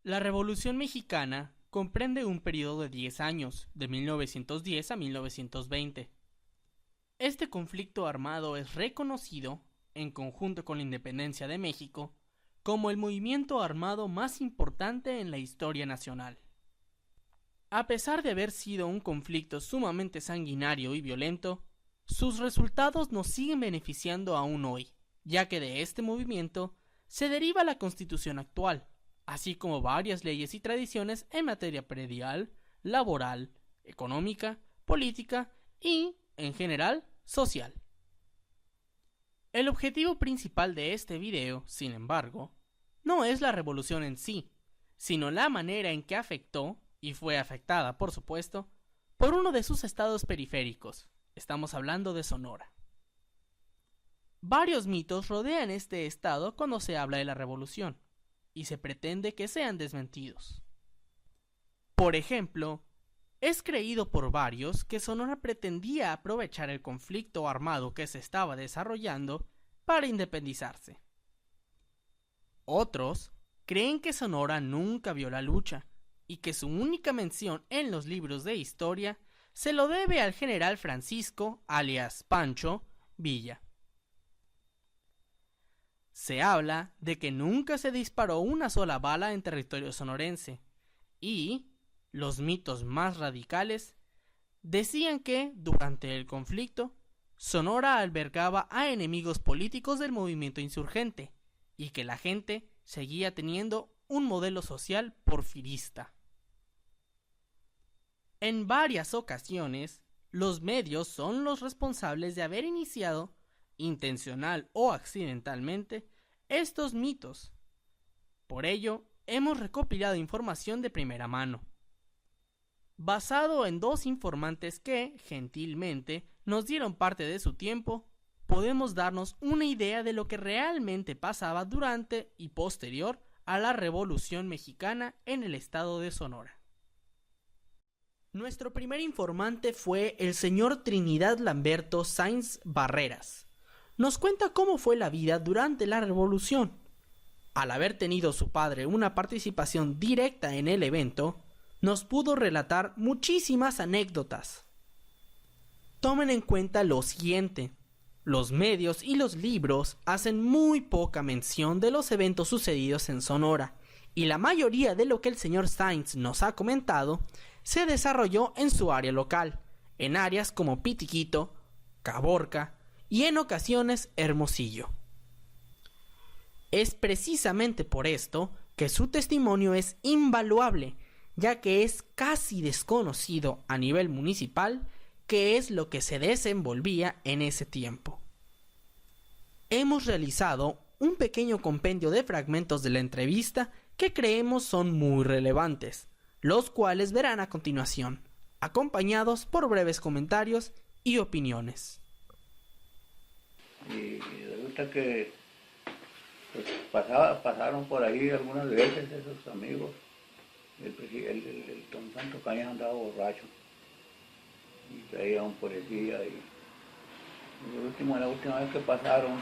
La Revolución Mexicana comprende un periodo de 10 años, de 1910 a 1920. Este conflicto armado es reconocido, en conjunto con la independencia de México, como el movimiento armado más importante en la historia nacional. A pesar de haber sido un conflicto sumamente sanguinario y violento, sus resultados nos siguen beneficiando aún hoy, ya que de este movimiento se deriva la Constitución actual, así como varias leyes y tradiciones en materia predial, laboral, económica, política y, en general, social. El objetivo principal de este video, sin embargo, no es la revolución en sí, sino la manera en que afectó, y fue afectada, por supuesto, por uno de sus estados periféricos. Estamos hablando de Sonora. Varios mitos rodean este estado cuando se habla de la revolución, y se pretende que sean desmentidos. Por ejemplo, es creído por varios que Sonora pretendía aprovechar el conflicto armado que se estaba desarrollando para independizarse. Otros creen que Sonora nunca vio la lucha y que su única mención en los libros de historia se lo debe al general Francisco, alias Pancho, Villa. Se habla de que nunca se disparó una sola bala en territorio sonorense y los mitos más radicales decían que, durante el conflicto, Sonora albergaba a enemigos políticos del movimiento insurgente y que la gente seguía teniendo un modelo social porfirista. En varias ocasiones, los medios son los responsables de haber iniciado, intencional o accidentalmente, estos mitos. Por ello, hemos recopilado información de primera mano, basado en dos informantes que, gentilmente, nos dieron parte de su tiempo. Podemos darnos una idea de lo que realmente pasaba durante y posterior a la Revolución Mexicana en el estado de Sonora. Nuestro primer informante fue el señor Trinidad Lamberto Sáenz Barreras. Nos cuenta cómo fue la vida durante la Revolución. Al haber tenido su padre una participación directa en el evento, nos pudo relatar muchísimas anécdotas. Tomen en cuenta lo siguiente: los medios y los libros hacen muy poca mención de los eventos sucedidos en Sonora, y la mayoría de lo que el señor Sáenz nos ha comentado se desarrolló en su área local, en áreas como Pitiquito, Caborca y en ocasiones Hermosillo. Es precisamente por esto que su testimonio es invaluable, ya que es casi desconocido a nivel municipal qué es lo que se desenvolvía en ese tiempo. Hemos realizado un pequeño compendio de fragmentos de la entrevista que creemos son muy relevantes, los cuales verán a continuación, acompañados por breves comentarios y opiniones. Y resulta que pues, pasaron por ahí algunas veces esos amigos. El don Santo Cañas andaba borracho y traía un policía y la última vez que pasaron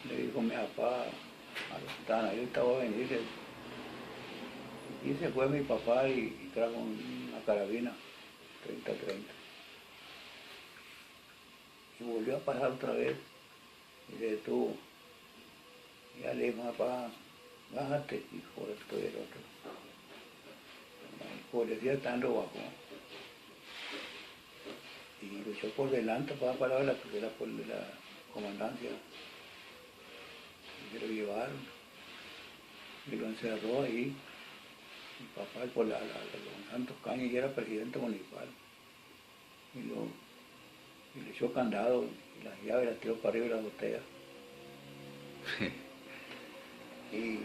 le dijo mi papá a los que estaban ahí, ahorita voy a venir. Y se fue mi papá y trajo una carabina 30-30 y volvió a pasar otra vez y se detuvo. Y ya le dijo, papá, bájate, y por esto y el otro. El policía estando bajo y lo echó por delante para parar la comandancia y se lo llevaron y lo encerró ahí. Mi papá, por don Santos Cañas, y era presidente municipal, y le echó candado y las llaves las tiró para arriba de las botellas. y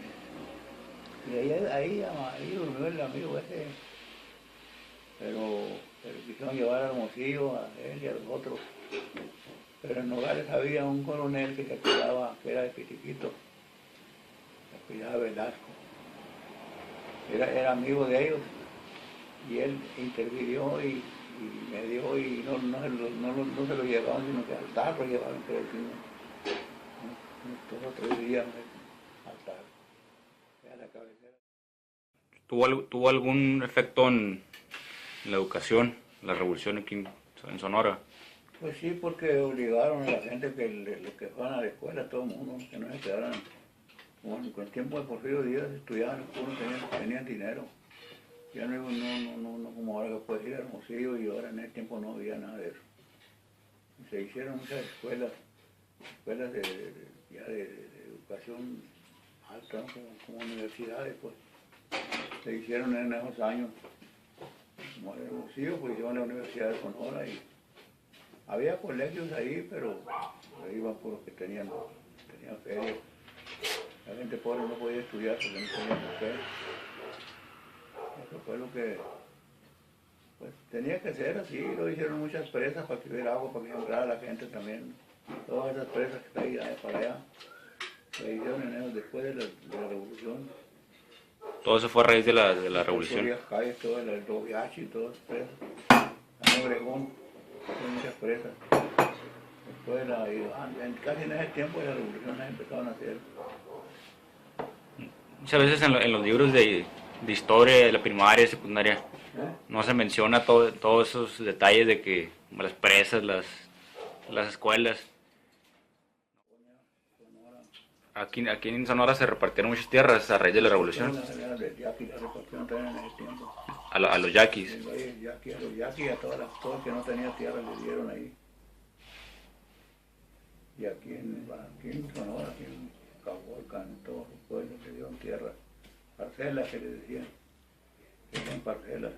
ahí durmió el amigo ese, pero quisieron llevar a Hermosillo, a él y a los otros. Pero en Nogales había un coronel que se cuidaba, que era de Pitiquito, se cuidaba Velasco. Era amigo de ellos y él intervinió y me dio y no se lo llevaban, sino que al tarro llevaban, creo que unos 2 o 3 días al tarro, a la cabecera. ¿Tuvo algún efecto en la educación, la revolución aquí en Sonora? Pues sí, porque obligaron a la gente los que fueran a la escuela, todo el mundo, que no se quedaran. Bueno, con el tiempo de Porfirio Díaz estudiaban, unos tenían dinero. Ya no como ahora que puedes ir a Hermosillo, y ahora en ese tiempo no había nada de eso. Se hicieron muchas escuelas ya de educación alta, ¿no? como universidades, pues. Se hicieron en esos años. Como en Hermosillo, pues hicieron la Universidad de Sonora y había colegios ahí, pero ahí iban por los que tenían feria. La gente pobre no podía estudiar porque no tenía por qué. Eso fue lo que pues, tenía que ser así. Lo hicieron muchas presas para que hubiera agua, para que entrara la gente también. Todas esas presas que están ahí para allá, se hicieron en ellos después de la revolución. Todo eso fue a raíz de la revolución. Las calles, todo el Doviachi, todas las presas. En Obregón, hay muchas presas. Después casi en ese tiempo de la revolución se empezaron a hacer. Muchas veces en los libros de historia de la primaria y secundaria no se menciona todos esos detalles de que las presas, las escuelas. Aquí en Sonora se repartieron muchas tierras a raíz de la revolución. A los yaquis. A los yaquis, a todo el que no tenía tierra le dieron ahí. Y aquí en Sonora, aquí en Caborca, en todos los pueblos le dieron tierra. Parcelas que le decían. Eran parcelas.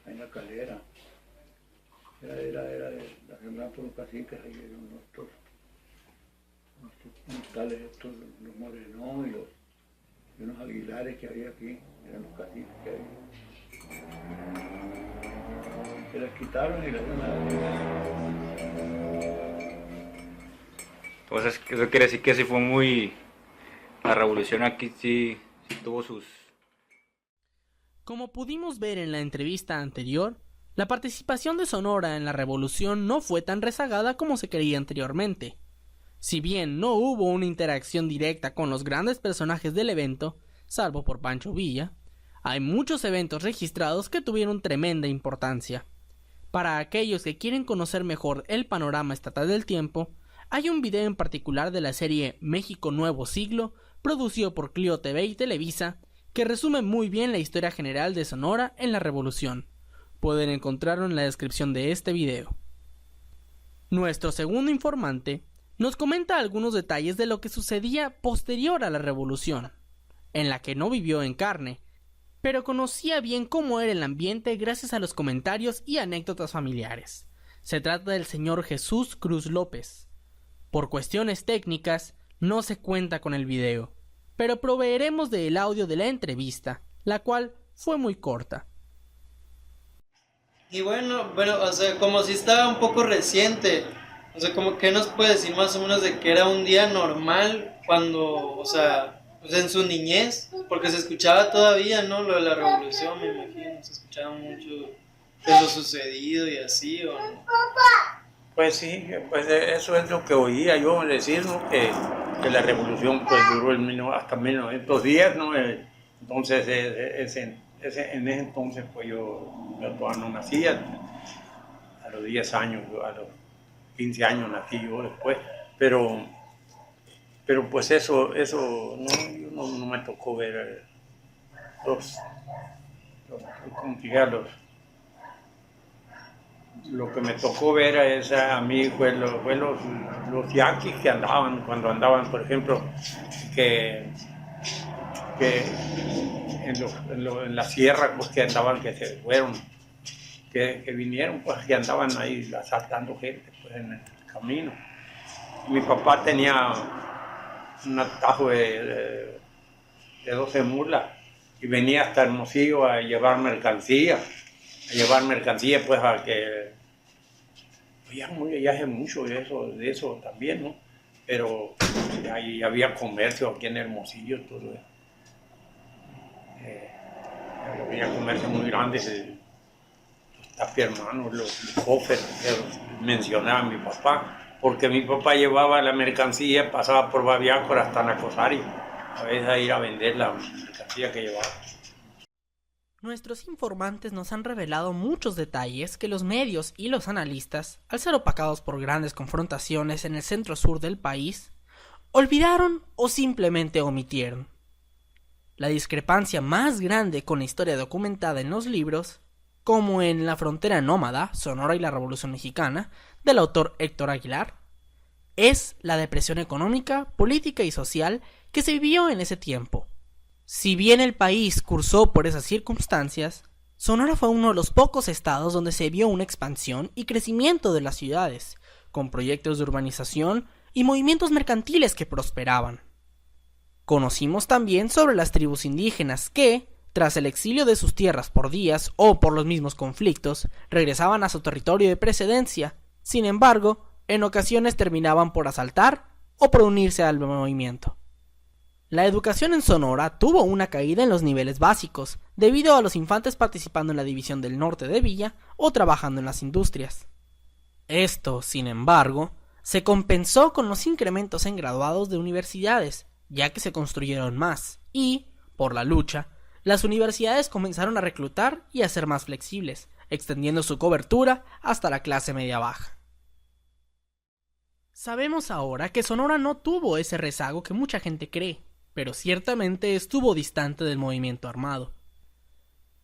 Ahí en la Calera. Era de la sembrada por los caciques, ahí eran nuestros tales estos, los Morenó y unos Aguilares que había aquí, eran los caciques que había. Se las quitaron y las Entonces eso quiere decir que sí fue muy... La revolución aquí sí tuvo sus... Como pudimos ver en la entrevista anterior, la participación de Sonora en la revolución no fue tan rezagada como se creía anteriormente. Si bien no hubo una interacción directa con los grandes personajes del evento, salvo por Pancho Villa, hay muchos eventos registrados que tuvieron tremenda importancia. Para aquellos que quieren conocer mejor el panorama estatal del tiempo, hay un video en particular de la serie México Nuevo Siglo, producido por Clio TV y Televisa, que resume muy bien la historia general de Sonora en la Revolución. Pueden encontrarlo en la descripción de este video. Nuestro segundo informante nos comenta algunos detalles de lo que sucedía posterior a la Revolución, en la que no vivió en carne, pero conocía bien cómo era el ambiente gracias a los comentarios y anécdotas familiares. Se trata del señor Jesús Cruz López. Por cuestiones técnicas, no se cuenta con el video, pero proveeremos del audio de la entrevista, la cual fue muy corta. Y bueno, o sea, como si estaba un poco reciente, o sea, como que nos puede decir más o menos de que era un día normal cuando, o sea, pues en su niñez, porque se escuchaba todavía, ¿no? Lo de la revolución, me imagino, se escuchaba mucho de lo sucedido y así, ¿o no? Pues sí, pues eso es lo que oía yo decir, ¿no? Que la revolución pues duró hasta 1910, ¿no? Entonces, en ese entonces pues yo todavía no nacía, a los 10 años, a los 15 años nací yo después, pero pues eso no me tocó ver lo que me tocó ver a mí fue los yaquis que andaban, cuando andaban, por ejemplo, que en la sierra, pues que andaban, que se fueron, que vinieron, pues que andaban ahí asaltando gente pues, en el camino. Mi papá tenía un atajo de 12 mulas y venía hasta Hermosillo a llevar mercancía pues a que ya hace mucho de eso también, ¿no? Pero ahí había comercio aquí en Hermosillo, todo eso. Había comercio muy grande, los Tapia hermanos, los Hofer, que mencionaba mi papá, porque mi papá llevaba la mercancía, pasaba por Babiácora hasta Nacosari, a veces a ir a vender la mercancía que llevaba. Nuestros informantes nos han revelado muchos detalles que los medios y los analistas, al ser opacados por grandes confrontaciones en el centro-sur del país, olvidaron o simplemente omitieron. La discrepancia más grande con la historia documentada en los libros, como en La frontera nómada, Sonora y la Revolución Mexicana, del autor Héctor Aguilar, es la depresión económica, política y social que se vivió en ese tiempo. Si bien el país cursó por esas circunstancias, Sonora fue uno de los pocos estados donde se vio una expansión y crecimiento de las ciudades, con proyectos de urbanización y movimientos mercantiles que prosperaban. Conocimos también sobre las tribus indígenas que, tras el exilio de sus tierras por días o por los mismos conflictos, regresaban a su territorio de precedencia. Sin embargo, en ocasiones terminaban por asaltar o por unirse al movimiento. La educación en Sonora tuvo una caída en los niveles básicos, debido a los infantes participando en la división del norte de Villa o trabajando en las industrias. Esto, sin embargo, se compensó con los incrementos en graduados de universidades, ya que se construyeron más y, por la lucha, las universidades comenzaron a reclutar y a ser más flexibles, extendiendo su cobertura hasta la clase media-baja. Sabemos ahora que Sonora no tuvo ese rezago que mucha gente cree, pero ciertamente estuvo distante del movimiento armado.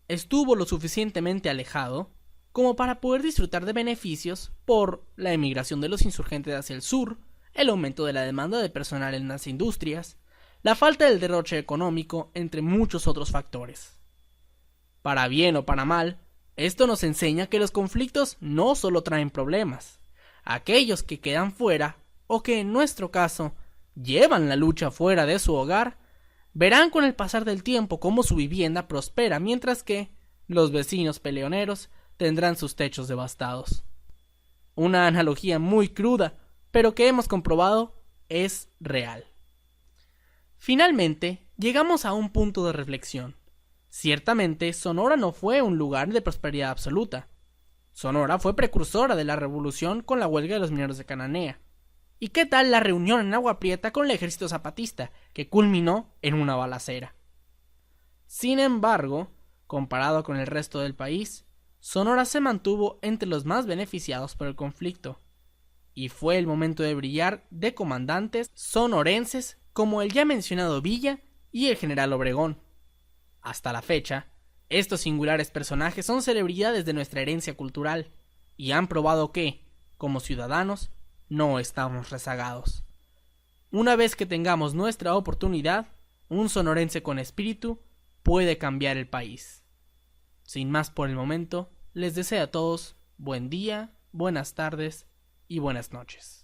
Estuvo lo suficientemente alejado como para poder disfrutar de beneficios por la emigración de los insurgentes hacia el sur, el aumento de la demanda de personal en las industrias, la falta del derroche económico, entre muchos otros factores. Para bien o para mal, esto nos enseña que los conflictos no solo traen problemas. Aquellos que quedan fuera, o que en nuestro caso llevan la lucha fuera de su hogar, verán con el pasar del tiempo cómo su vivienda prospera, mientras que los vecinos peleoneros tendrán sus techos devastados. Una analogía muy cruda, pero que hemos comprobado es real. Finalmente, llegamos a un punto de reflexión. Ciertamente, Sonora no fue un lugar de prosperidad absoluta. Sonora fue precursora de la revolución con la huelga de los mineros de Cananea. ¿Y qué tal la reunión en Agua Prieta con el ejército zapatista, que culminó en una balacera? Sin embargo, comparado con el resto del país, Sonora se mantuvo entre los más beneficiados por el conflicto, y fue el momento de brillar de comandantes sonorenses como el ya mencionado Villa y el general Obregón. Hasta la fecha, estos singulares personajes son celebridades de nuestra herencia cultural, y han probado que, como ciudadanos, no estamos rezagados. Una vez que tengamos nuestra oportunidad, un sonorense con espíritu puede cambiar el país. Sin más por el momento, les deseo a todos buen día, buenas tardes y buenas noches.